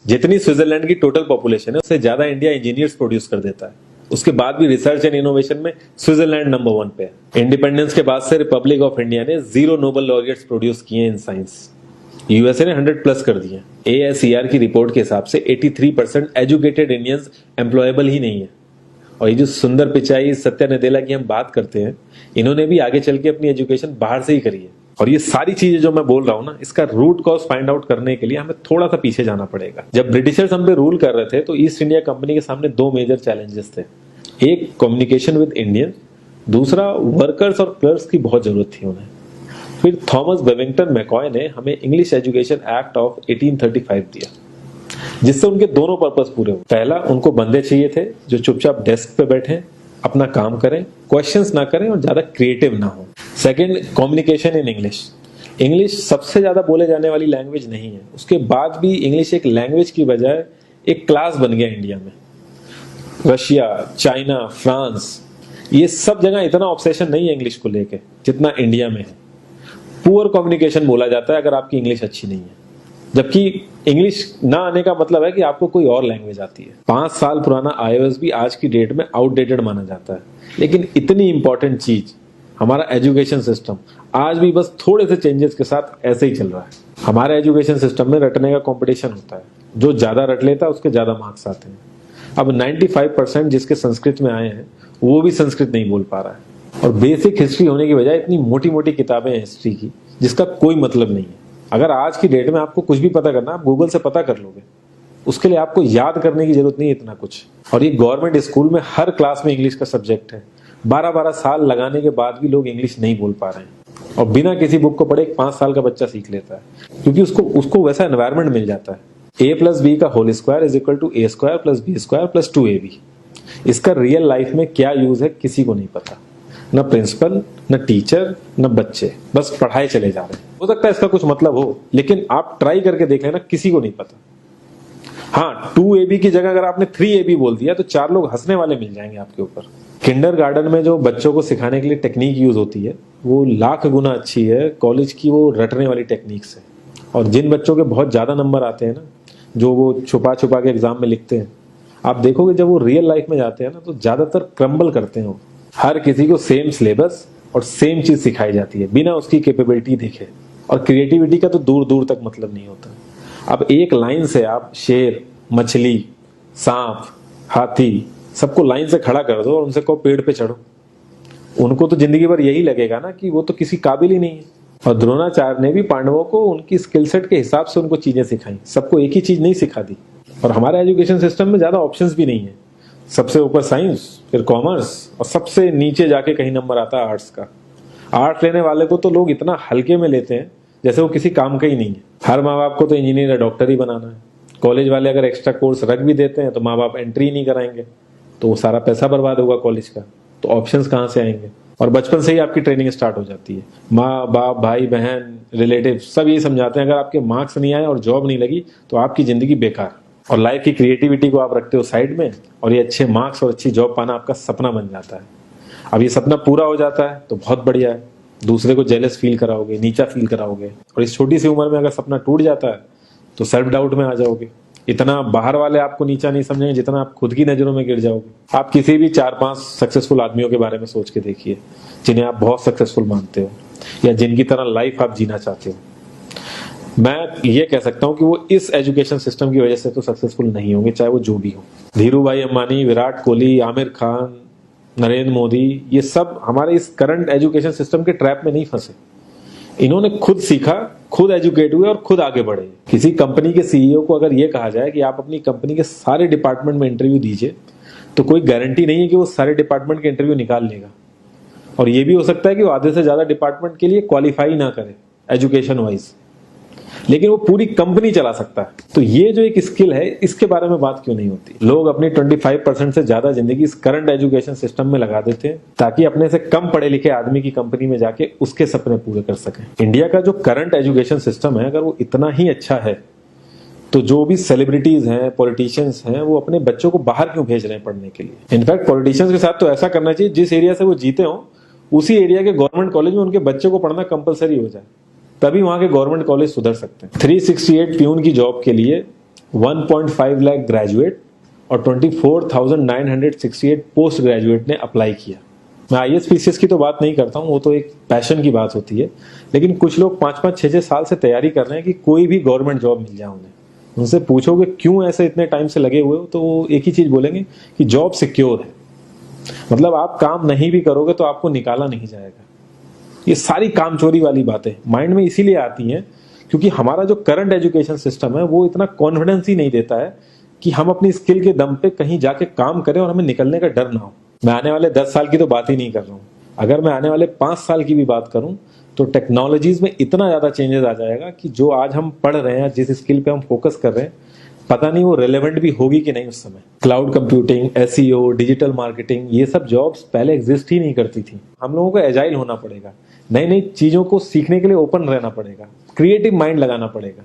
जितनी स्विट्जरलैंड की total population है उससे ज्यादा इंडिया इंजीनियर्स प्रोड्यूस कर देता है। उसके बाद भी रिसर्च एंड इनोवेशन में स्विट्जरलैंड नंबर 1 पे है। इंडिपेंडेंस के बाद से रिपब्लिक ऑफ इंडिया ने 0 नोबेल लॉरिएट्स प्रोड्यूस किए इन साइंस। यूएसए ने 100 प्लस कर दिए। ASER की रिपोर्ट के हिसाब से 83% एजुकेटेड इंडियंस एम्प्लॉयबल ही नहीं है। और ये जो सुंदर पिचाई सत्या नदेला की हम बात करते हैं, इन्होंने भी आगे चल के अपनी एजुकेशन बाहर से ही करी है। और ये सारी चीजें जो मैं बोल रहा हूं ना, इसका रूट कॉज फाइंड आउट करने के लिए हमें थोड़ा सा पीछे जाना पड़ेगा। जब ब्रिटिशर्स हम पे रूल कर रहे थे तो ईस्ट इंडिया कंपनी के सामने 2 मेजर चैलेंजेस थे। एक कम्युनिकेशन विद इंडियन, दूसरा वर्कर्स और क्लर्क्स की बहुत जरूरत थी उन्हें। फिर थॉमस बेविंगटन मैकॉय ने हमें इंग्लिश एजुकेशन एक्ट ऑफ 1835 दिया, जिससे उनके दोनों पर्पस पूरे हुए। पहला, उनको बंदे चाहिए थे जो चुपचाप डेस्क पे बैठे अपना काम करें, क्वेश्चंस ना करें और ज्यादा क्रिएटिव ना हो। Second, communication in English. English सबसे ज्यादा बोले जाने वाली लैंग्वेज नहीं है, उसके बाद भी इंग्लिश एक लैंग्वेज की बजाय एक क्लास बन गया इंडिया में। रशिया, चाइना, फ्रांस, ये सब जगह इतना ऑब्सेशन नहीं है इंग्लिश को लेके जितना इंडिया में है। पुअर कम्युनिकेशन बोला जाता है अगर आपकी इंग्लिश अच्छी नहीं है, जबकि इंग्लिश ना आने का मतलब है कि आपको कोई और लैंग्वेज आती है। 5 साल पुराना iOS भी आज की डेट में आउटडेटेड माना जाता है। लेकिन इतनी इंपॉर्टेंट चीज हमारा एजुकेशन सिस्टम आज भी बस थोड़े से चेंजेस के साथ ऐसे ही चल रहा है। हमारे एजुकेशन सिस्टम में रटने का कंपटीशन होता है, जो ज्यादा रट लेता है उसके ज्यादा मार्क्स आते हैं। अब 95% जिसके संस्कृत में आए हैं वो भी संस्कृत नहीं बोल पा रहा है। और बेसिक हिस्ट्री होने की बजाय इतनी मोटी मोटी किताबें हैं हिस्ट्री की जिसका कोई मतलब नहीं है। अगर आज की डेट में आपको कुछ भी पता करना, आप गूगल से पता कर लोगे, उसके लिए आपको याद करने की जरूरत नहीं है इतना कुछ। और ये गवर्नमेंट स्कूल में हर क्लास में इंग्लिश का सब्जेक्ट है। 12-12 साल लगाने के बाद भी लोग इंग्लिश नहीं बोल पा रहे हैं। और बिना किसी बुक को पढ़े 5 साल का बच्चा सीख लेता है, क्योंकि उसको वैसा एनवायरमेंट मिल जाता है। A+B का whole square is equal to A² + B² + 2AB। इसका रियल लाइफ में क्या यूज है किसी को नहीं पता, न प्रिंसिपल, न टीचर, न बच्चे, बस पढ़ाई चले जा रहे हैं। हो सकता है इसका कुछ मतलब हो, लेकिन आप ट्राई करके देख लेना, किसी को नहीं पता। हाँ, 2AB की जगह अगर आपने 3AB बोल दिया तो 4 लोग हंसने वाले मिल जाएंगे आपके ऊपर। किंडरगार्टन में जो बच्चों को सिखाने के लिए टेक्निक यूज होती है वो लाख गुना अच्छी है कॉलेज की वो रटने वाली टेक्निक से। और जिन बच्चों के बहुत ज्यादा नंबर आते हैं ना, जो वो छुपा छुपा के एग्जाम में लिखते हैं, आप देखोगे जब वो रियल लाइफ में जाते हैं ना तो ज्यादातर क्रम्बल करते हैं वो। हर किसी को सेम सिलेबस और सेम चीज सिखाई जाती है बिना उसकी कैपेबिलिटी देखे। और क्रिएटिविटी का तो दूर दूर तक मतलब नहीं होता। अब एक लाइन से आप शेर, मछली, सांप, हाथी सबको लाइन से खड़ा कर दो और उनसे कहो पेड़ पे चढ़ो, उनको तो जिंदगी भर यही लगेगा ना कि वो तो किसी काबिल ही नहीं है। और द्रोणाचार्य ने भी पांडवों को उनकी स्किल सेट के हिसाब से उनको चीजें सिखाई, सबको एक ही चीज नहीं सिखा दी। और हमारे एजुकेशन सिस्टम में ज्यादा ऑप्शंस भी नहीं है। सबसे ऊपर साइंस, फिर कॉमर्स, और सबसे नीचे जाके कहीं नंबर आता है आर्ट्स का। आर्ट्स लेने वाले को तो लोग इतना हल्के में लेते हैं जैसे वो किसी काम का ही नहीं है। हर माँ बाप को तो इंजीनियर या डॉक्टर ही बनाना है। कॉलेज वाले अगर एक्स्ट्रा कोर्स रख भी देते हैं तो माँ बाप एंट्री नहीं कराएंगे, तो वो सारा पैसा बर्बाद होगा कॉलेज का। तो ऑप्शंस कहाँ से आएंगे? और बचपन से ही आपकी ट्रेनिंग स्टार्ट हो जाती है। माँ बाप, भाई बहन, रिलेटिव सब यही समझाते हैं अगर आपके मार्क्स नहीं आए और जॉब नहीं लगी तो आपकी जिंदगी बेकार। और लाइफ की क्रिएटिविटी को आप रखते हो साइड में, और ये अच्छे मार्क्स और अच्छी जॉब पाना आपका सपना बन जाता है। अब ये सपना पूरा हो जाता है तो बहुत बढ़िया है, दूसरे को जेलस फील कराओगे, नीचा फील कराओगे। और इस छोटी सी उम्र में अगर सपना टूट जाता है तो सेल्फ डाउट में आ जाओगे। इतना बाहर वाले आपको नीचा नहीं समझेंगे जितना आप खुद की नजरों में गिर जाओगे। आप किसी भी 4-5 सक्सेसफुल आदमियों के बारे में सोच के देखिए जिन्हें आप बहुत सक्सेसफुल मानते हो या जिनकी तरह लाइफ आप जीना चाहते हो। मैं ये कह सकता हूं कि वो इस एजुकेशन सिस्टम की वजह से तो सक्सेसफुल नहीं होंगे, चाहे वो जो भी हो। धीरू भाई अंबानी, विराट कोहली, आमिर खान, नरेंद्र मोदी, ये सब हमारे इस करंट एजुकेशन सिस्टम के ट्रैप में नहीं फंसे। इन्होंने खुद सीखा, खुद एजुकेट हुए और खुद आगे बढ़े। किसी कंपनी के सीईओ को अगर ये कहा जाए कि आप अपनी कंपनी के सारे डिपार्टमेंट में इंटरव्यू दीजिए, तो कोई गारंटी नहीं है कि वो सारे डिपार्टमेंट के इंटरव्यू निकाल लेगा। और ये भी हो सकता है कि वो आधे से ज्यादा डिपार्टमेंट के लिए क्वालिफाई ना करे एजुकेशन वाइज, लेकिन वो पूरी कंपनी चला सकता है। तो ये जो एक स्किल है, इसके बारे में बात क्यों नहीं होती? लोग अपनी 25% से ज्यादा जिंदगी इस करंट एजुकेशन सिस्टम में लगा देते हैं ताकि अपने से कम पढ़े लिखे आदमी की कंपनी में जाके उसके सपने पूरे कर सकें। इंडिया का जो करंट एजुकेशन सिस्टम है, अगर वो इतना ही अच्छा है तो जो भी सेलिब्रिटीज हैं, पॉलिटिशियंस हैं, वो अपने बच्चों को बाहर क्यों भेज रहे हैं पढ़ने के लिए? इनफैक्ट पॉलिटिशियंस के साथ तो ऐसा करना चाहिए, जिस एरिया से वो जीते हो उसी एरिया के गवर्नमेंट कॉलेज में उनके बच्चे को पढ़ना कंपलसरी हो जाए, तभी वहां के गवर्नमेंट कॉलेज सुधर सकते हैं। 368 प्यून की जॉब के लिए 1.5 लाख ग्रेजुएट और 24,968 पोस्ट ग्रेजुएट ने अप्लाई किया। मैं आईएएस पीसीएस की तो बात नहीं करता हूँ, वो तो एक पैशन की बात होती है, लेकिन कुछ लोग 5-5, 6-6 साल से तैयारी कर रहे हैं कि कोई भी गवर्नमेंट जॉब मिल जाए उन्हें। उनसे पूछोगे क्यों ऐसे इतने टाइम से लगे हुए हो, तो वो एक ही चीज बोलेंगे कि जॉब सिक्योर है। मतलब आप काम नहीं भी करोगे तो आपको निकाला नहीं जाएगा। ये सारी कामचोरी वाली बातें माइंड में इसीलिए आती हैं क्योंकि हमारा जो करंट एजुकेशन सिस्टम है वो इतना कॉन्फिडेंस ही नहीं देता है कि हम अपनी स्किल के दम पे कहीं जाके काम करें और हमें निकलने का डर ना हो। मैं आने वाले 10 साल की तो बात ही नहीं कर रहा हूँ, अगर मैं आने वाले 5 साल की भी बात करूं तो टेक्नोलॉजीज में इतना ज्यादा चेंजेस आ जाएगा कि जो आज हम पढ़ रहे हैं, जिस स्किल पे हम फोकस कर रहे हैं, पता नहीं वो रेलेवेंट भी होगी कि नहीं उस समय। Cloud computing, SEO, digital marketing, ये सब जॉब्स पहले एग्जिस्ट ही नहीं करती थी। हम लोगों को एजाइल होना पड़ेगा, नई नई चीजों को सीखने के लिए ओपन रहना पड़ेगा, क्रिएटिव माइंड लगाना पड़ेगा।